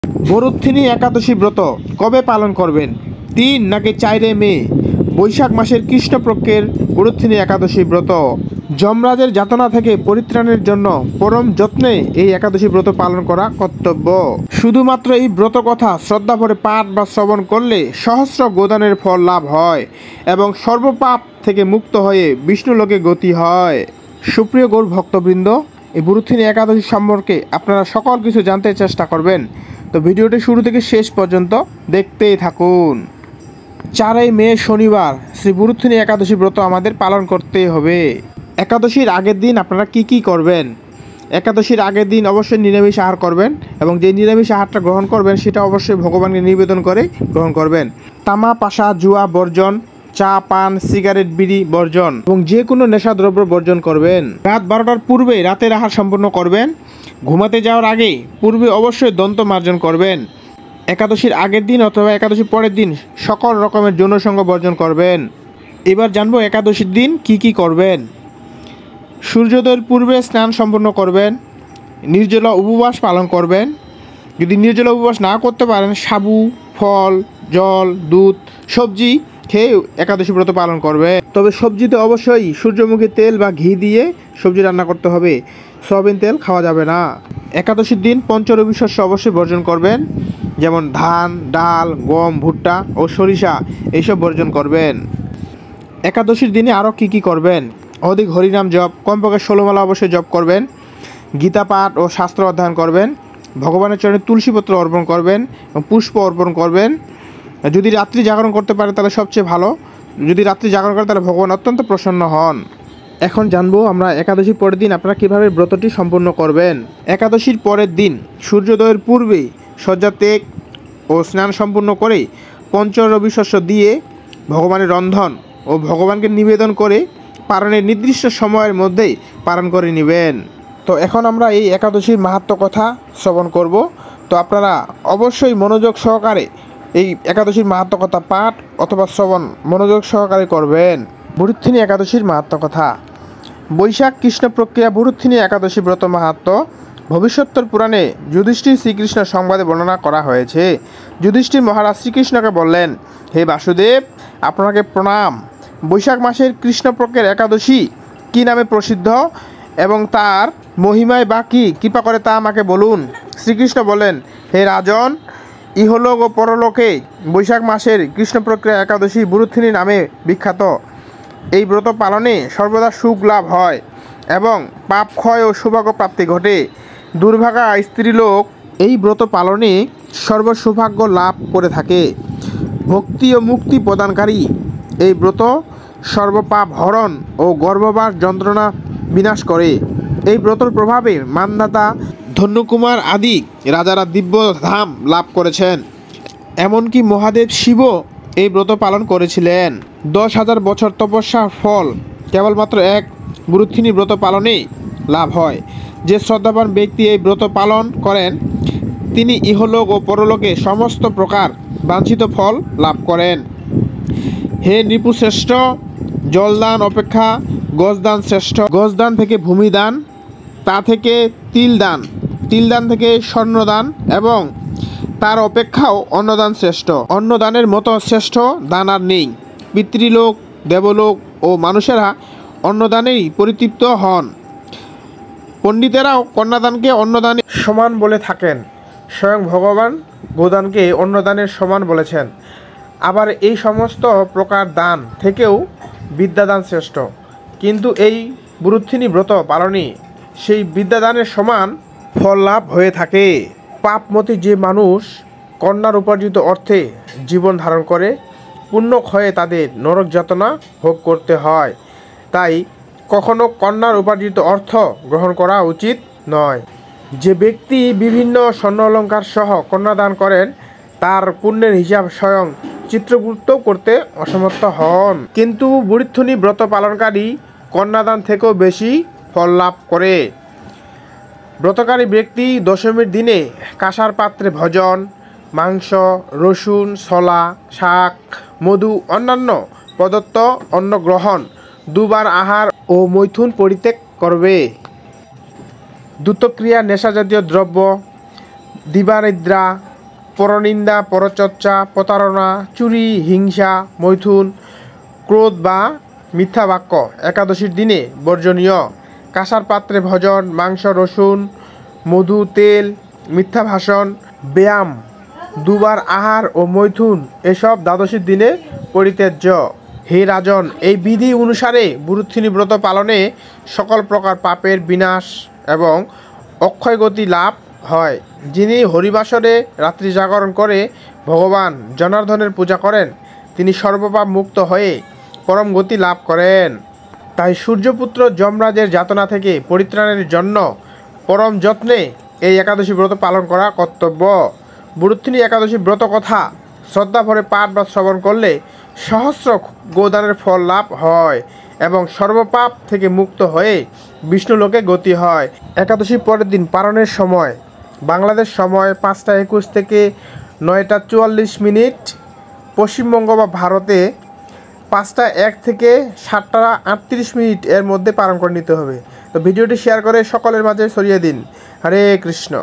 বরুথিনী একাদশী ব্রত কবে পালন করবেন? ৩ নাকি ৪ মে? বৈশাখ মাসের কৃষ্ণপক্ষের বরুথিনী একাদশী ব্রত। যমরাজের যাতনা থেকে পরিত্রাণের জন্য পরম যত্নে এই একাদশী ব্রত পালন করা কর্তব্য। শুধুমাত্র এই ব্রত কথা শ্রদ্ধাভরে পাঠ বা শ্রবণ করলে সহস্র গোদানের ফল লাভ হয় এবং সর্বপাপ থেকে মুক্ত হয়ে বিষ্ণুলোকে গতি হয়। সুপ্রিয় গৌর ভক্তবৃন্দ, এই বরুথিনী একাদশী সম্পর্কে আপনারা সকল কিছু জানতে চেষ্টা করবেন, তো ভিডিওটি শুরু থেকে শেষ পর্যন্ত দেখতেই থাকুন। ৪ মে শনিবার শ্রী বরুথিনী একাদশী ব্রত আমাদের পালন করতে হবে। একাদশীর আগের দিন আপনারা কি করবেন? একাদশীর আগের দিন অবশ্যই নিরামিষ আহার করবেন এবং যে নিরামিষ আহারটা গ্রহণ করবেন সেটা অবশ্যই ভগবানকে নিবেদন করে গ্রহণ করবেন। তামা পাশা জুয়া বর্জন, চা পান সিগারেট বিড়ি বর্জন এবং যে কোনো নেশাদ্রব্য বর্জন করবেন। রাত 12টার পূর্বে রাতের আহার সম্পূর্ণ করবেন। ঘুমাতে যাওয়ার আগে পূর্বে অবশ্যই দন্ত মার্জন করবেন। একাদশীর আগের দিন অথবা একাদশীর পরের দিন সকল রকমের যৌনসঙ্গ বর্জন করবেন। এবার জানবো একাদশীর দিন কি করবেন। সূর্যোদয়ের পূর্বে স্নান সম্পূর্ণ করবেন। নির্জলা উপবাস পালন করবেন। যদি নির্জলা উপবাস না করতে পারেন সাবু ফল জল দুধ সবজি খেয়ে একাদশী ব্রত পালন করবে। তবে সবজিতে অবশ্যই সূর্যমুখী তেল বা ঘি দিয়ে সবজি রান্না করতে হবে, সয়াবিন তেল খাওয়া যাবে না। একাদশীর দিন পঞ্চরবি শস্য অবশ্যই বর্জন করবেন, যেমন ধান ডাল গম ভুট্টা ও সরিষা এইসব বর্জন করবেন। একাদশীর দিনে আরও কি করবেন? অধিক হরিনাম জপ, কমপক্ষে 16 মালা অবশ্যই জপ করবেন। গীতা পাঠ ও শাস্ত্র অধ্যয়ন করবেন। ভগবানের চরণে তুলসীপত্র অর্পণ করবেন এবং পুষ্প অর্পণ করবেন। যদি রাত্রি জাগরণ করতে পারে তাহলে সবচেয়ে ভালো। যদি রাত্রি জাগরণ করে তাহলে ভগবান অত্যন্ত প্রসন্ন হন। এখন জানবো আমরা একাদশীর পরের দিন আপনারা কীভাবে ব্রতটি সম্পূর্ণ করবেন। একাদশীর পরের দিন সূর্যোদয়ের পূর্বে শয্যা ত্যাগ ও স্নান সম্পূর্ণ করে পঞ্চরবি শস্য দিয়ে ভগবানের রন্ধন ও ভগবানকে নিবেদন করে পারণের নির্দিষ্ট সময়ের মধ্যেই পালন করে নেবেন। তো এখন আমরা এই একাদশীর মাহাত্ম্য কথা শ্রবণ করব। তো আপনারা অবশ্যই মনোযোগ সহকারে এই একাদশীর মাহাত্ম্য কথা পাঠ অথবা শ্রবণ মনোযোগ সহকারে করবেন। বরুথিনী একাদশীর মাহাত্ম্য কথা। বৈশাখ কৃষ্ণ প্রক্রিয়া বরুথিনী একাদশী ব্রত মাহাত্ম্য ভবিষ্যোত্তর পুরাণে যুধিষ্ঠির শ্রীকৃষ্ণ সংবাদে বর্ণনা করা হয়েছে। যুধিষ্ঠির মহারাজ শ্রীকৃষ্ণকে বললেন, হে বাসুদেব, আপনাকে প্রণাম। বৈশাখ মাসের কৃষ্ণপক্ষের একাদশী কী নামে প্রসিদ্ধ এবং তার মহিমায় বা কী কৃপা করে তা আমাকে বলুন। শ্রীকৃষ্ণ বলেন, হে রাজন, ইহলোক ও পরলোকে বৈশাখ মাসের কৃষ্ণপক্ষের একাদশী বরুথিনী নামে বিখ্যাত। এই ব্রত পালনে সর্বদা সুখ লাভ হয় এবং পাপ ক্ষয় ও সৌভাগ্য প্রাপ্তি ঘটে। দুর্ভাগা স্ত্রীলোক এই ব্রত পালনে সর্বসৌভাগ্য লাভ করে থাকে। ভক্তি ও মুক্তি প্রদানকারী এই ব্রত সর্বপাপ হরণ ও গর্ভবাস যন্ত্রণা বিনাশ করে। এই ব্রতর প্রভাবে মান্ধাতা ধন্যকুমার আদি রাজারা দিব্য ধাম লাভ করেছেন। এমনকি মহাদেব শিবও এই ব্রত পালন করেছিলেন। 10,000 বছর তপস্যার ফল কেবলমাত্র এক বরুথিনী ব্রত পালনেই লাভ হয়। যে শ্রদ্ধাবান ব্যক্তি এই ব্রত পালন করেন তিনি ইহলোক ও পরলোকে সমস্ত প্রকার বাঞ্ছিত ফল লাভ করেন। হে নৃপুশ্রেষ্ঠ, জলদান অপেক্ষা গজদান শ্রেষ্ঠ। গজদান থেকে ভূমিদান, তা থেকে তিলদান, তিলদান থেকে স্বর্ণদান এবং তার অপেক্ষাও অন্নদান শ্রেষ্ঠ। অন্নদানের মতো শ্রেষ্ঠ দান আর নেই। পিতৃলোক দেবলোক ও মানুষেরা অন্নদানেই পরিতৃপ্ত হন। পণ্ডিতেরাও কন্যাদানকে অন্নদানের সমান বলে থাকেন। স্বয়ং ভগবান গোদানকে অন্নদানের সমান বলেছেন। আবার এই সমস্ত প্রকার দান থেকেও বিদ্যাদান শ্রেষ্ঠ। কিন্তু এই বরুথিনী ব্রত পালনে সেই বিদ্যাদানের সমান ফল লাভ হয়ে থাকে। পাপমতী যে মানুষ কন্যার উপার্জিত অর্থে জীবন ধারণ করে পুণ্য ক্ষয়ে তাদের নরক যাতনা ভোগ করতে হয়। তাই কখনো কন্যার উপার্জিত অর্থ গ্রহণ করা উচিত নয়। যে ব্যক্তি বিভিন্ন স্বর্ণ অলঙ্কার সহ কন্যাদান করেন তার পুণ্যের হিসাব স্বয়ং চিত্রগুপ্ত করতে অসমর্থ হন। কিন্তু বরুথিনী ব্রত পালনকারী কন্যাদান থেকেও বেশি ফল লাভ করে। ব্রতকারী ব্যক্তি দশমীর দিনে কাঁসার পাত্রে ভোজন, মাংস রসুন ছোলা শাক মধু অন্যান্য প্রদত্ত অন্ন গ্রহণ, দুবার আহার ও মৈথুন পরিত্যাগ করবে। দ্রুতক্রিয়া নেশাজাতীয় দ্রব্য, দিবানিদ্রা, পরনিন্দা, পরচর্চা, প্রতারণা, চুরি, হিংসা, মৈথুন, ক্রোধ বা মিথ্যা বাক্য একাদশীর দিনে বর্জনীয়। কাঁসার পাত্রে ভোজন, মাংস, রসুন, মধু, তেল, মিথ্যা ভাষণ, ব্যায়াম, দুবার আহার ও মৈথুন এসব দ্বাদশীর দিনে পরিত্যাজ্য। হে রাজন, এই বিধি অনুসারে বুরুত্থিনী ব্রত পালনে সকল প্রকার পাপের বিনাশ এবং অক্ষয় গতি লাভ হয়। যিনি হরিবাসরে রাত্রি জাগরণ করে ভগবান জনার্দনের পূজা করেন, তিনি সর্বপাপ মুক্ত হয়ে পরম গতি লাভ করেন। তাই সূর্যপুত্র যমরাজের যাতনা থেকে পরিত্রাণের জন্য পরম যত্নে এই একাদশী ব্রত পালন করা কর্তব্য। বুরুত্থিনী একাদশী ব্রত কথা শ্রদ্ধা ভরে পাঠ বা শ্রবণ করলে সহস্র গোদানের ফল লাভ হয় এবং সর্বপাপ থেকে মুক্ত হয়ে বিষ্ণুলোকে গতি হয়। একাদশীর পরের দিন পালনের সময় বাংলাদেশ সময় 5টা 21 থেকে 9টা 44 মিনিট, পশ্চিমবঙ্গ বা ভারতে 5টা 1 থেকে 7টা 38 মিনিট এর মধ্যে পালন করে নিতে হবে। তো ভিডিওটি শেয়ার করে সকলের মাঝে ছড়িয়ে দিন। হরে কৃষ্ণ।